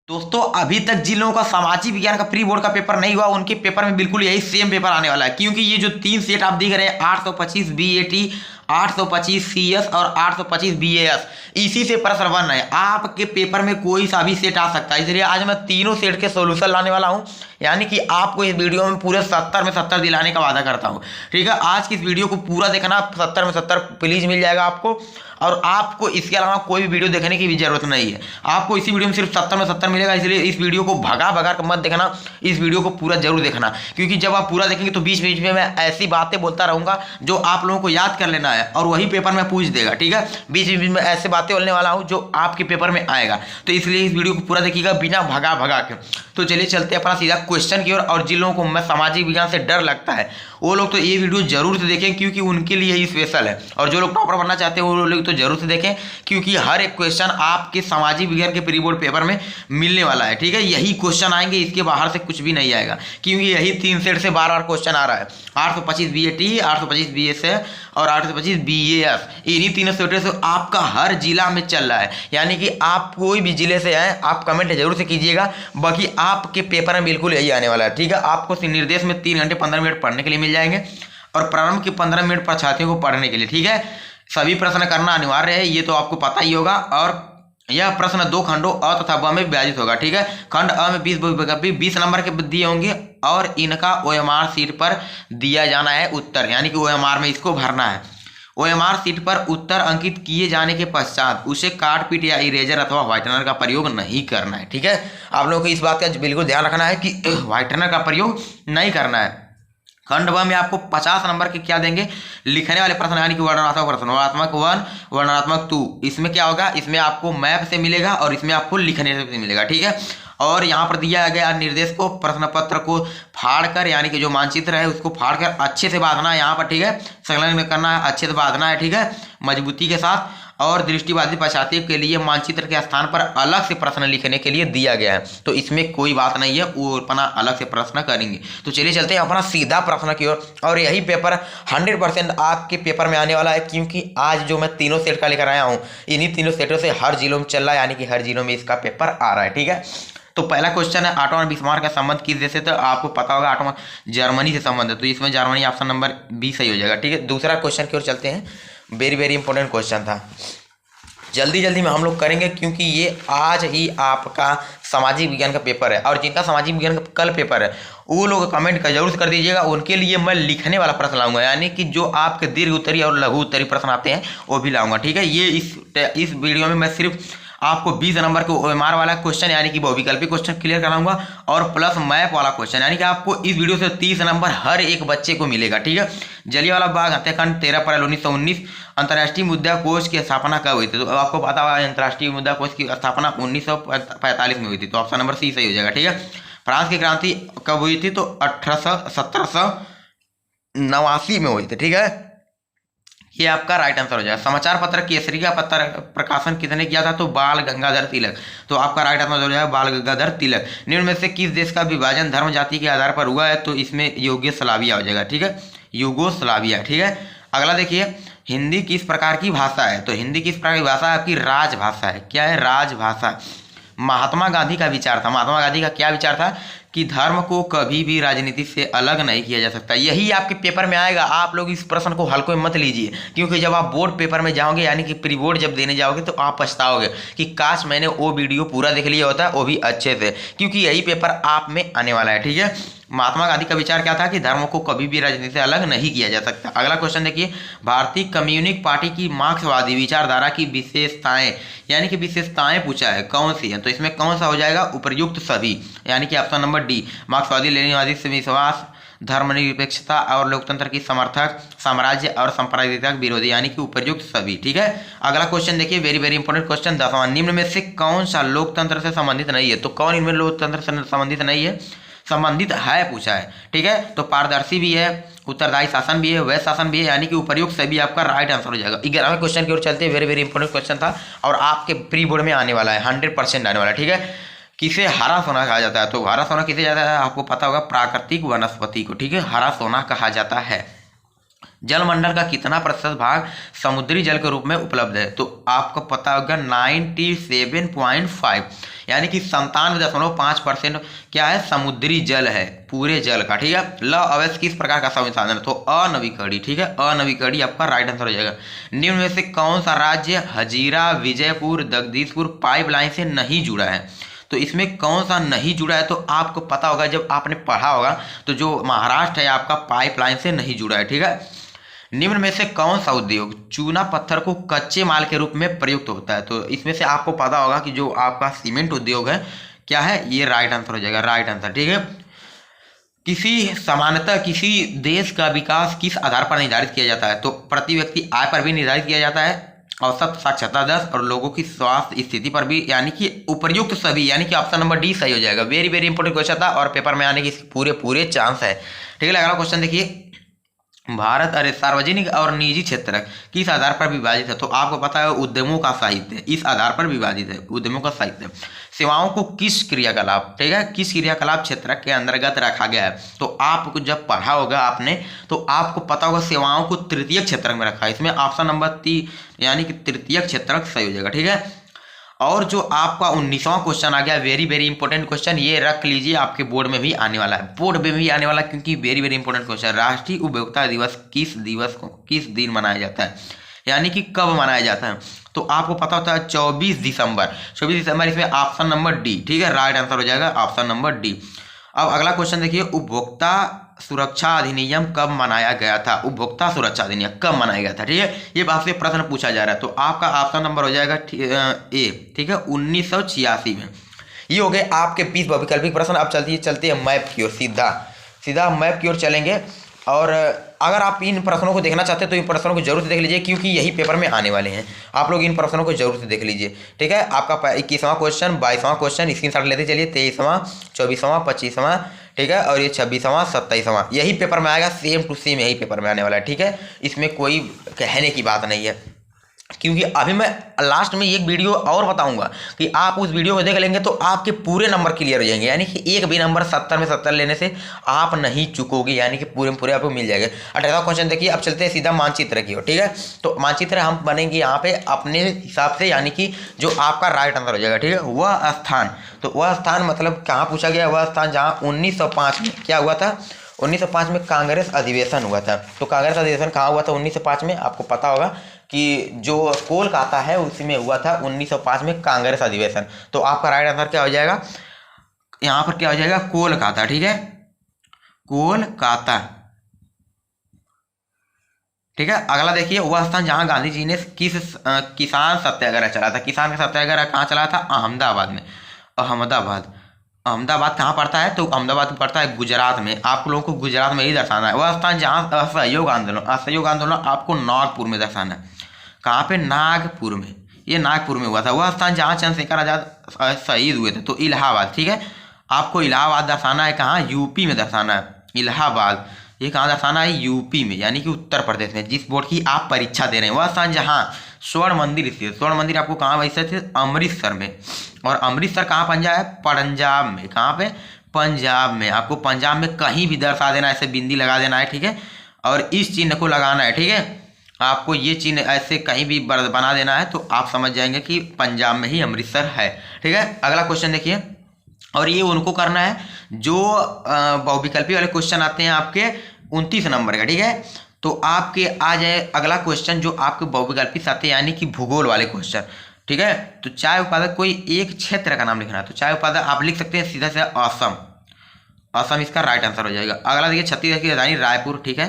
दोस्तों अभी तक जिन लोगों का सामाजिक विज्ञान का प्री बोर्ड का पेपर नहीं हुआ उनके पेपर में बिल्कुल यही सेम पेपर आने वाला है, क्योंकि ये जो तीन सेट आप देख रहे हैं 825 बीएटी, 825 सीएस और 825 बीएएस, इसी से प्रश्न बन रहे हैं। आपके पेपर में कोई सा भी सेट आ सकता है, इसलिए आज मैं तीनों सेट के सॉल्यूशन लाने वाला हूं। यानी कि आपको इस वीडियो में पूरे 70 में 70 दिलाने का वादा करता हूं। ठीक है, आज की इस वीडियो को पूरा देखना, 70 में 70 प्लीज मिल जाएगा आपको। और आपको इसके अलावा कोई भी वीडियो देखने की भी जरूरत नहीं है, आपको इसी वीडियो में सिर्फ 70 में 70 मिलेगा। इसलिए इस वीडियो को भगा भगा कर मत देखना, इस वीडियो को पूरा जरूर देखना, क्योंकि जब आप पूरा देखेंगे तो बीच बीच में मैं ऐसी बातें बोलता रहूंगा जो आप लोगों को याद कर लेना है और वही पेपर में पूछ देगा। ठीक है, बीच बीच में ऐसे बातें बोलने वाला हूं जो आपके पेपर में आएगा, तो इसलिए इस वीडियो को पूरा देखिएगा बिना भगा भगा के। तो चलिए चलते हैं अपना सीधा क्वेश्चन की ओर। और जिन लोगों को मैं सामाजिक विज्ञान से डर लगता है वो लोग तो ये वीडियो जरूर से देखें, क्योंकि उनके लिए ही स्पेशल है। और जो लोग टॉपर बनना चाहते हैं वो लोग तो जरूर से देखें, क्योंकि हर एक क्वेश्चन आपके सामाजिक विज्ञान के प्री बोर्ड पेपर में मिलने वाला है। ठीक है, यही क्वेश्चन आएंगे, इसके बाहर से कुछ भी नहीं आएगा, क्योंकि यही तीन सेट से बार बार क्वेश्चन आ रहा है। 825 बीएटी, 825 बीएसए और 825 बीएएस, इन्हीं तीनों सेटों से आपका हर जिला में चल रहा है। यानी कि आप कोई भी जिले से आए आप कमेंट जरूर से कीजिएगा, बाकी आपके पेपर में बिल्कुल यही आने वाला है। ठीक है, आपको निर्देश में 3 घंटे 15 मिनट पढ़ने के लिए मिल जाएंगे और प्रारंभ के 15 मिनट परीक्षार्थियों को पढ़ने के लिए। ठीक है, सभी प्रश्न करना अनिवार्य है, ये तो आपको पता ही होगा। और यह प्रश्न 2 खंडों अ तथा ब में विभाजित होगा। ठीक है, खंड अ में 20 नंबर के दिए होंगे और इनका ओएमआर सीट पर दिया जाना है उत्तर, यानी कि ओएमआर में इसको भरना है। ओएमआर सीट पर उत्तर अंकित किए जाने के पश्चात उसे काट पीट या इरेजर अथवा व्हाइटनर का प्रयोग नहीं करना है। ठीक है, आप लोगों को इस बात का बिल्कुल ध्यान रखना है कि व्हाइटनर का प्रयोग नहीं करना है। खंड व में आपको 50 नंबर के क्या देंगे, लिखने वाले प्रश्न, यानी कि वर्णनात्मक प्रश्न, वर्णनात्मक 1, वर्णनात्मक 2। इसमें क्या होगा, इसमें आपको मैप से मिलेगा और इसमें आपको लिखने से मिलेगा। ठीक है, और यहाँ पर दिया गया निर्देश को प्रश्न पत्र को फाड़कर, यानी कि जो मानचित्र है उसको फाड़कर अच्छे से बांधना है यहाँ पर। ठीक है, संलग्न करना है, अच्छे से बांधना है। ठीक है, मजबूती के साथ। और दृष्टिबाधित परीक्षार्थियों के लिए मानचित्र के स्थान पर अलग से प्रश्न लिखने के लिए दिया गया है, तो इसमें कोई बात नहीं है, वो अपना अलग से प्रश्न करेंगे। तो चलिए चलते हैं अपना सीधा प्रश्न की ओर। और यही पेपर 100% आपके पेपर में आने वाला है, क्योंकि आज जो मैं तीनों सेट का लेकर आया हूँ इन्हीं तीनों सेटों से हर जिलों में चल रहा है, यानी कि हर जिलों में इसका पेपर आ रहा है। ठीक है, तो पहला क्वेश्चन है ऑटो बिस्मार्क का संबंध किस देश से, तो आपको पता होगा ऑटो जर्मनी से संबंध है, तो इसमें जर्मनी ऑप्शन नंबर बी सही हो जाएगा। ठीक है, दूसरा क्वेश्चन की ओर चलते हैं। वेरी वेरी इंपॉर्टेंट क्वेश्चन था, जल्दी जल्दी में हम लोग करेंगे, क्योंकि ये आज ही आपका सामाजिक विज्ञान का पेपर है। और जिनका सामाजिक विज्ञान का कल पेपर है वो लोग कमेंट का जरूर कर दीजिएगा, उनके लिए मैं लिखने वाला प्रश्न लाऊंगा, यानी कि जो आपके दीर्घ उत्तरीय और लघु उत्तरीय प्रश्न आते हैं वो भी लाऊंगा। ठीक है, ये इस वीडियो में मैं सिर्फ आपको 20 नंबर के ओएमआर वाला क्वेश्चन, यानी कि बहुविकल्पी क्वेश्चन क्लियर कराऊंगा, और प्लस मैप वाला क्वेश्चन, यानी कि आपको इस वीडियो से 30 नंबर हर एक बच्चे को मिलेगा। ठीक है, जलियांवाला बाग हत्याकांड 13 अप्रैल 1919, अंतर्राष्ट्रीय मुद्रा कोष की स्थापना कब हुई थी, तो आपको पता होगा अंतर्राष्ट्रीय मुद्रा कोष की स्थापना 1945 में हुई थी, तो ऑप्शन नंबर सी सही हो जाएगा। ठीक है, फ्रांस की क्रांति कब हुई थी, तो 1789 में हुई थी। ठीक है, ये आपका राइट आंसर हो जाएगा। समाचार पत्र केसरी का पत्र प्रकाशन किसने किया था, तो बाल गंगाधर तिलक, तो आपका राइट आंसर हो जाएगा बाल गंगाधर तिलक। निम्न में से किस देश का विभाजन धर्म जाति के आधार पर हुआ है, तो इसमें यूगोस्लाविया हो जाएगा। ठीक है, यूगोस्लाविया। ठीक है, अगला देखिए, हिंदी किस प्रकार की भाषा है, तो हिंदी किस प्रकार की भाषा है, आपकी राजभाषा है। क्या है, राजभाषा। महात्मा गांधी का विचार था, महात्मा गांधी का क्या विचार था कि धर्म को कभी भी राजनीति से अलग नहीं किया जा सकता। यही आपके पेपर में आएगा, आप लोग इस प्रश्न को हल्के में मत लीजिए, क्योंकि जब आप बोर्ड पेपर में जाओगे, यानी कि प्री बोर्ड जब देने जाओगे, तो आप पछताओगे कि काश मैंने वो वीडियो पूरा देख लिया होता, वो भी अच्छे से, क्योंकि यही पेपर आप में आने वाला है। ठीक है, महात्मा गांधी का विचार क्या था कि धर्म को कभी भी राजनीति से अलग नहीं किया जा सकता। अगला क्वेश्चन देखिए, भारतीय कम्युनिस्ट पार्टी की मार्क्सवादी विचारधारा की विशेषताएं, यानी कि विशेषताएं पूछा है, कौन सी है, तो इसमें कौन सा हो जाएगा, उपर्युक्त सभी, यानी कि ऑप्शन नंबर डी। मार्क्सवादी लेनिनवादी से विश्वास, धर्मनिरपेक्षता और लोकतंत्र की समर्थक, साम्राज्य और सांप्रदायिकता विरोधी, यानी कि उपर्युक्त सभी। ठीक है, अगला क्वेश्चन देखिए, वेरी वेरी इंपॉर्टेंट क्वेश्चन 10वां, निम्न में से कौन सा लोकतंत्र से संबंधित नहीं है, तो कौन इनमें लोकतंत्र से संबंधित नहीं है, संबंधित है पूछा है। ठीक है, तो पारदर्शी भी है, उत्तरदायी शासन भी है, वैध शासन भी है, यानी कि उपर्युक्त सभी आपका राइट आंसर हो जाएगा। 11वें क्वेश्चन की ओर चलते हैं, वेरी वेरी इंपॉर्टेंट क्वेश्चन था और आपके प्री बोर्ड में आने वाला है, 100% आने वाला है। ठीक है, किसे हरा सोना कहा जाता है, तो हरा सोना किसे जाता है, आपको पता होगा प्राकृतिक वनस्पति को। ठीक है, हरा सोना कहा जाता है। जलमंडल का कितना प्रतिशत भाग समुद्री जल के रूप में उपलब्ध है? तो आपको पता होगा 97.5, यानी कि 97.5% क्या है, समुद्री जल है, पूरे जल का। ठीक है। लौह अवयस्क किस प्रकार का संसाधन है? तो अनवीकरणीय। ठीक है, अनवीकरणीय आपका राइट आंसर हो जाएगा। निम्न में से कौन सा राज्य हजीरा, विजयपुर, जगदीशपुर पाइपलाइन से नहीं जुड़ा है? तो इसमें कौन सा नहीं जुड़ा है? तो आपको पता होगा, जब आपने पढ़ा होगा, तो जो महाराष्ट्र है आपका पाइपलाइन से नहीं जुड़ा है। ठीक है। निम्न में से कौन सा उद्योग चूना पत्थर को कच्चे माल के रूप में प्रयुक्त होता है? तो इसमें से आपको पता होगा कि जो आपका सीमेंट उद्योग है क्या है, ये राइट आंसर हो जाएगा, राइट आंसर। ठीक है। सामान्यतः किसी देश का विकास किस आधार पर निर्धारित किया जाता है? तो प्रति व्यक्ति आय पर भी निर्धारित किया जाता है, औसत साक्षरता दर और लोगों की स्वास्थ्य स्थिति पर भी, यानी कि उपर्युक्त सभी, यानी कि ऑप्शन नंबर डी सही हो जाएगा। वेरी वेरी इंपॉर्टेंट क्वेश्चन था और पेपर में आने की पूरे पूरे चांस है। ठीक है। अगला क्वेश्चन देखिए, भारत अरे सार्वजनिक और निजी क्षेत्र किस आधार पर विभाजित है? तो आपको पता है उद्यमों का साहित्य इस आधार पर विभाजित है, उद्यमों का साहित्य। सेवाओं को किस क्रियाकलाप, ठीक है, किस क्रियाकलाप क्षेत्र के अंतर्गत रखा गया है? तो आपको जब पढ़ा होगा आपने, तो आपको पता होगा सेवाओं को तृतीय क्षेत्र में रखा है। इसमें ऑप्शन नंबर 3 यानी कि तृतीय क्षेत्र सही हो जाएगा। ठीक है। और जो आपका 19वां क्वेश्चन आ गया, वेरी वेरी इंपॉर्टेंट क्वेश्चन, ये रख लीजिए, आपके बोर्ड में भी आने वाला है, बोर्ड में भी आने वाला है, क्योंकि वेरी वेरी इंपॉर्टेंट क्वेश्चन। राष्ट्रीय उपभोक्ता दिवस किस दिन मनाया जाता है, यानी कि कब मनाया जाता है? तो आपको पता होता है 24 दिसंबर। 24 दिसंबर, इसमें ऑप्शन नंबर डी, ठीक है, राइट आंसर हो जाएगा ऑप्शन नंबर डी। अब अगला क्वेश्चन देखिए, उपभोक्ता सुरक्षा अधिनियम कब मनाया गया था? उपभोक्ता सुरक्षा अधिनियम कब मनाया गया था? ठीक है, ये आपसे प्रश्न पूछा जा रहा है, तो आपका ऑप्शन नंबर हो जाएगा ए, ठीक है, 1986 में। ये हो गए आपके 20 वैकल्पिक प्रश्न। अब चलती है मैप की ओर, सीधा मैप की ओर चलेंगे। और अगर आप इन प्रश्नों को देखना चाहते हैं तो इन प्रश्नों को जरूर से देख लीजिए, क्योंकि यही पेपर में आने वाले हैं। आप लोग इन प्रश्नों को जरूर से देख लीजिए। ठीक है। आपका 21वां क्वेश्चन, 22वां क्वेश्चन स्क्रीनशॉट लेते चलिए, 23वां, 24वां, 25वां, ठीक है, और ये 26वां, 27वां, यही पेपर में आएगा, सेम टू सेम यही पेपर में आने वाला है। ठीक है। इसमें कोई कहने की बात नहीं है, क्योंकि अभी मैं लास्ट में एक वीडियो और बताऊंगा कि आप उस वीडियो को देख लेंगे तो आपके पूरे नंबर क्लियर हो जाएंगे, यानी कि एक भी नंबर 70 में 70 लेने से आप नहीं चुकोगे, यानी कि पूरे में पूरे आपको मिल जाएगा। 18वां क्वेश्चन देखिए। अब चलते हैं सीधा मानचित्र की ओर। ठीक है। तो मानचित्र हम बनेंगे यहाँ पे अपने हिसाब से, यानी कि जो आपका राइट आंसर हो जाएगा। ठीक है। वह स्थान, तो वह स्थान मतलब कहाँ पूछा गया? वह स्थान जहाँ 1905 में क्या हुआ था? 1905 में कांग्रेस अधिवेशन हुआ था। तो कांग्रेस अधिवेशन कहाँ हुआ था 1905 में? आपको पता होगा कि जो कोलकाता है उसी में हुआ था 1905 में कांग्रेस अधिवेशन। तो आपका राइट आंसर क्या हो जाएगा? यहाँ पर क्या हो जाएगा? कोलकाता। ठीक है, कोलकाता। ठीक है। अगला देखिए, वह स्थान जहाँ गांधी जी ने किसान सत्याग्रह चला था। किसान का सत्याग्रह कहाँ चला था? अहमदाबाद में। अहमदाबाद कहाँ पड़ता है? तो अहमदाबाद पड़ता है गुजरात में। आप लोगों को गुजरात में ही दर्शाना है। वह स्थान जहाँ असहयोग आंदोलन आपको नागपुर में दर्शाना है। कहाँ पे? नागपुर में। ये नागपुर में हुआ था। वह स्थान जहाँ चंद्रशेखर आजाद शहीद हुए थे, तो इलाहाबाद। ठीक है। आपको इलाहाबाद दर्शाना है, कहाँ? यूपी में दर्शाना है इलाहाबाद। ये कहाँ दर्शाना है? यूपी में, यानी कि उत्तर प्रदेश में, जिस बोर्ड की आप परीक्षा दे रहे हैं। वह स्थान जहाँ स्वर्ण मंदिर स्थित, स्वर्ण मंदिर आपको कहाँ स्थित है? अमृतसर में। और अमृतसर कहाँ पंजाब है? पंजाब में। कहाँ पे? पंजाब में। आपको पंजाब में कहीं भी दर्शा देना है, ऐसे बिंदी लगा देना है। ठीक है। और इस चिन्ह को लगाना है। ठीक है। आपको ये चिन्ह ऐसे कहीं भी बना देना है, तो आप समझ जाएंगे कि पंजाब में ही अमृतसर है। ठीक है। अगला क्वेश्चन देखिए, और ये उनको करना है जो बहुविकल्पी वाले क्वेश्चन आते हैं आपके 29 नंबर का। ठीक है। तो आपके आ जाए अगला क्वेश्चन जो आपके बहुविकल्पी आते हैं, यानी कि भूगोल वाले क्वेश्चन। ठीक है। तो चाय उत्पादक कोई एक क्षेत्र का नाम लिखना है, तो चाय उत्पादक आप लिख सकते हैं सीधा सीधा असम। असम इसका राइट आंसर हो जाएगा। अगला देखिए, छत्तीसगढ़ की राजधानी रायपुर। ठीक है,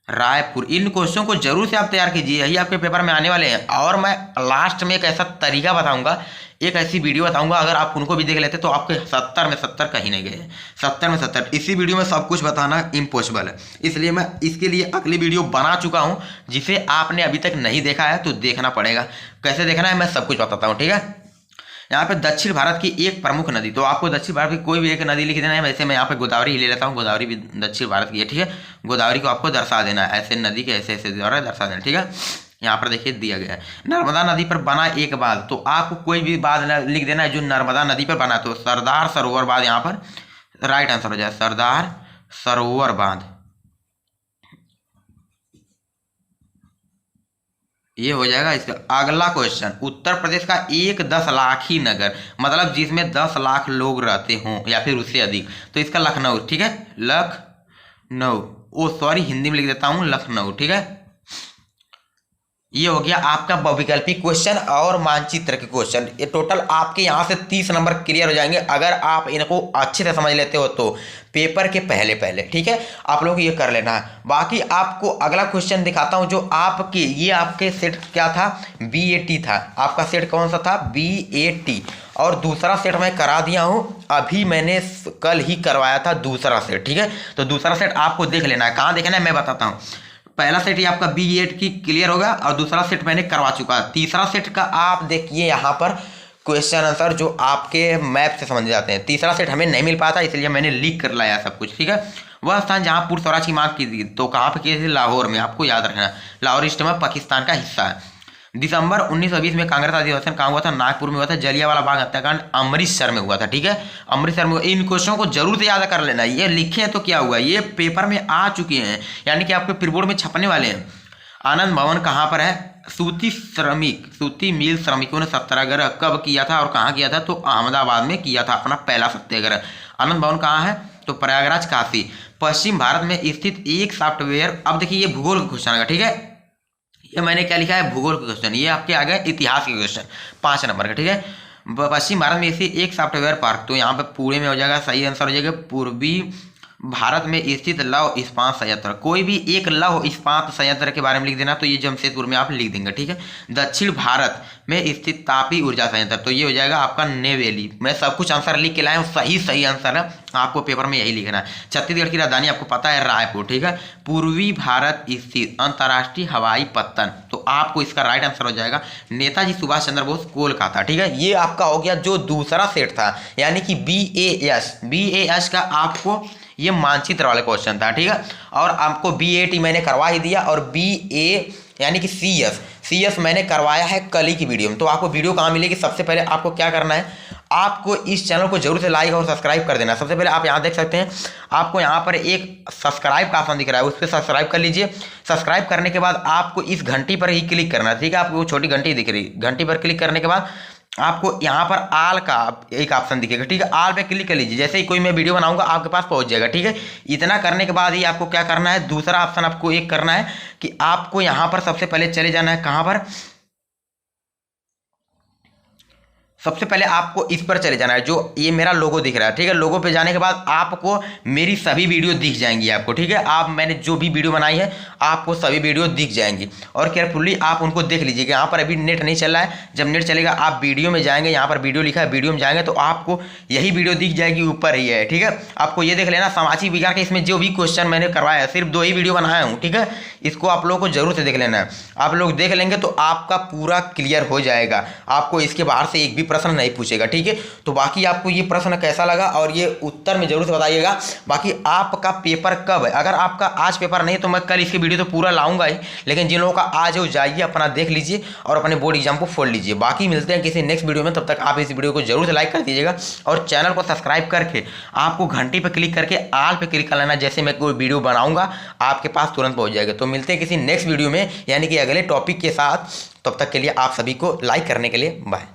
रायपुर। इन क्वेश्चन को जरूर से आप तैयार कीजिए, यही आपके पेपर में आने वाले हैं। और मैं लास्ट में एक ऐसा तरीका बताऊंगा, एक ऐसी वीडियो बताऊंगा, अगर आप उनको भी देख लेते तो आपके 70 में 70 कहीं नहीं गए। 70 में 70 इसी वीडियो में सब कुछ बताना इम्पॉसिबल है, इसलिए मैं इसके लिए अगली वीडियो बना चुका हूं, जिसे आपने अभी तक नहीं देखा है तो देखना पड़ेगा। कैसे देखना है मैं सब कुछ बताता हूँ। ठीक है। यहाँ पे दक्षिण भारत की एक प्रमुख नदी, तो आपको दक्षिण भारत की कोई भी एक नदी लिख देना है। वैसे मैं यहाँ पे गोदावरी ही ले लेता हूँ, गोदावरी भी दक्षिण भारत की है। ठीक है। गोदावरी को आपको दर्शा देना है, ऐसे नदी के ऐसे ऐसे द्वारा दर्शा देना। ठीक है। यहाँ पर देखिए दिया गया है, नर्मदा नदी पर बना एक बांध, तो आपको कोई भी बांध लिख देना है जो नर्मदा नदी पर बना। तो सरदार सरोवर बांध यहाँ पर राइट आंसर हो जाए, सरदार सरोवर बांध। ये हो जाएगा इसका। अगला क्वेश्चन, उत्तर प्रदेश का एक 10 लाखी नगर, मतलब जिसमें 10 लाख लोग रहते हों या फिर उससे अधिक, तो इसका लखनऊ। ठीक है, लखनऊ, ओ सॉरी हिंदी में लिख देता हूँ लखनऊ। ठीक है, ये हो गया आपका बहुविकल्पी क्वेश्चन और मानचित्र के क्वेश्चन। ये टोटल आपके यहाँ से 30 नंबर क्लियर हो जाएंगे अगर आप इनको अच्छे से समझ लेते हो तो पेपर के पहले पहले। ठीक है, आप लोग ये कर लेना है। बाकी आपको अगला क्वेश्चन दिखाता हूँ जो आपके, ये आपके सेट क्या था, BAT था। आपका सेट कौन सा था, BAT। और दूसरा सेट मैं करा दिया हूँ, अभी मैंने कल ही करवाया था दूसरा सेट। ठीक है, तो दूसरा सेट आपको देख लेना है। कहाँ देखना है मैं बताता हूँ। पहला सेट ये आपका BAT की क्लियर होगा और दूसरा सेट मैंने करवा चुका है। तीसरा सेट का आप देखिए यहाँ पर क्वेश्चन आंसर जो आपके मैप से समझ जाते हैं। तीसरा सेट हमें नहीं मिल पाता, इसलिए मैंने लिख कर लाया सब कुछ। ठीक है, वह स्थान जहाँ पूर्व स्वराज की मांग की थी, तो कहाँ पे की थी, लाहौर में। आपको याद रखना, लाहौर इस टाइम पाकिस्तान का हिस्सा है। दिसंबर 1920 में कांग्रेस अधिवेशन कहाँ हुआ था, नागपुर में हुआ था। जलियांवाला बाग हत्याकांड अमृतसर में हुआ था। ठीक है, अमृतसर में। इन क्वेश्चनों को जरूर से याद कर लेना। ये लिखे हैं तो क्या हुआ, ये पेपर में आ चुके हैं, यानी कि आपके प्री बोर्ड में छपने वाले हैं। आनंद भवन कहाँ पर है, सूती मिल श्रमिकों ने सत्याग्रह कब किया था और कहाँ किया था, तो अहमदाबाद में किया था अपना पहला सत्याग्रह। आनंद भवन कहाँ है, तो प्रयागराज काशी। पश्चिम भारत में स्थित एक सॉफ्टवेयर, अब देखिए ये भूगोल का क्वेश्चन आएगा। ठीक है, ये मैंने क्या लिखा है, भूगोल का क्वेश्चन। ये आपके आ गए इतिहास के क्वेश्चन 5 नंबर का। ठीक है, पश्चिम भारत में स्थित एक सॉफ्टवेयर पार्क, तो यहाँ पे पूरे में हो जाएगा, सही आंसर हो जाएगा पूर्वी भारत में स्थित लौह इस्पात संयंत्र। कोई भी एक लौह इस्पात संयंत्र के बारे में लिख देना, तो ये जमशेदपुर में आप लिख देंगे। ठीक है, दक्षिण भारत में स्थित तापी ऊर्जा संयंत्र, तो ये हो जाएगा आपका नेवेली। मैं सब कुछ आंसर लिख के लाया हूँ, सही आंसर है, आपको पेपर में यही लिखना है। छत्तीसगढ़ की राजधानी आपको पता है रायपुर। ठीक है, पूर्वी भारत स्थित अंतर्राष्ट्रीय हवाई पत्तन, तो आपको इसका राइट आंसर हो जाएगा नेताजी सुभाष चंद्र बोस, कोलकाता। ठीक है, ये आपका हो गया जो दूसरा सेट था, यानी कि BAS का आपको ये मानचित्र वाले क्वेश्चन था। ठीक है, और आपको BAT मैंने करवा ही दिया, और BA यानी कि CS मैंने करवाया है कल ही की वीडियो में। तो आपको वीडियो कहाँ मिलेगी, सबसे पहले आपको क्या करना है, आपको इस चैनल को जरूर से लाइक और सब्सक्राइब कर देना। सबसे पहले आप यहाँ देख सकते हैं, आपको यहाँ पर एक सब्सक्राइब का ऑप्शन दिख रहा है, उस पर सब्सक्राइब कर लीजिए। सब्सक्राइब करने के बाद आपको इस घंटी पर ही क्लिक करना है। ठीक है, आपको वो छोटी घंटी दिख रही है, घंटी पर क्लिक करने के बाद आपको यहाँ पर आल का एक ऑप्शन दिखेगा। ठीक है, आल पे क्लिक कर लीजिए, जैसे ही कोई मैं वीडियो बनाऊंगा आपके पास पहुँच जाएगा। ठीक है, इतना करने के बाद ही आपको क्या करना है, दूसरा ऑप्शन आपको एक करना है कि आपको यहाँ पर सबसे पहले चले जाना है, कहाँ पर, सबसे पहले आपको इस पर चले जाना है, जो ये मेरा लोगो दिख रहा है। ठीक है, लोगो पे जाने के बाद आपको मेरी सभी वीडियो दिख जाएंगी आपको। ठीक है, आप मैंने जो भी वीडियो बनाई है आपको सभी वीडियो दिख जाएंगी, और केयरफुली आप उनको देख लीजिएगा। यहाँ पर अभी नेट नहीं चल रहा है, जब नेट चलेगा आप वीडियो में जाएंगे, यहाँ पर वीडियो लिखा है, वीडियो में जाएंगे तो आपको यही वीडियो दिख जाएगी, ऊपर ही है। ठीक है, आपको ये देख लेना, सामाजिक विज्ञान के इसमें जो भी क्वेश्चन मैंने करवाया है, सिर्फ 2 ही वीडियो बनाया हूँ। ठीक है, इसको आप लोगों को जरूर से देख लेना है। आप लोग देख लेंगे तो आपका पूरा क्लियर हो जाएगा, आपको इसके बाहर से एक भी प्रश्न नहीं पूछेगा। ठीक है, तो बाकी आपको ये प्रश्न कैसा लगा और ये उत्तर में जरूर से बताइएगा। बाकी आपका पेपर कब है, अगर आपका आज पेपर नहीं तो मैं कल इसकी वीडियो तो पूरा लाऊंगा ही, लेकिन जिन लोगों का आज हो जाइए अपना देख लीजिए और अपने बोर्ड एग्जाम को फोड़ लीजिए। बाकी मिलते हैं किसी नेक्स्ट वीडियो में, तब तक आप इस वीडियो को जरूर से लाइक कर दीजिएगा और चैनल को सब्सक्राइब करके आपको घंटी पर क्लिक करके आल पे क्लिक कर लेना, जैसे मैं कोई वीडियो बनाऊंगा आपके पास तुरंत पहुंच जाएगा। तो मिलते हैं किसी नेक्स्ट वीडियो में, यानी कि अगले टॉपिक के साथ। तब तक के लिए आप सभी को लाइक करने के लिए बाय।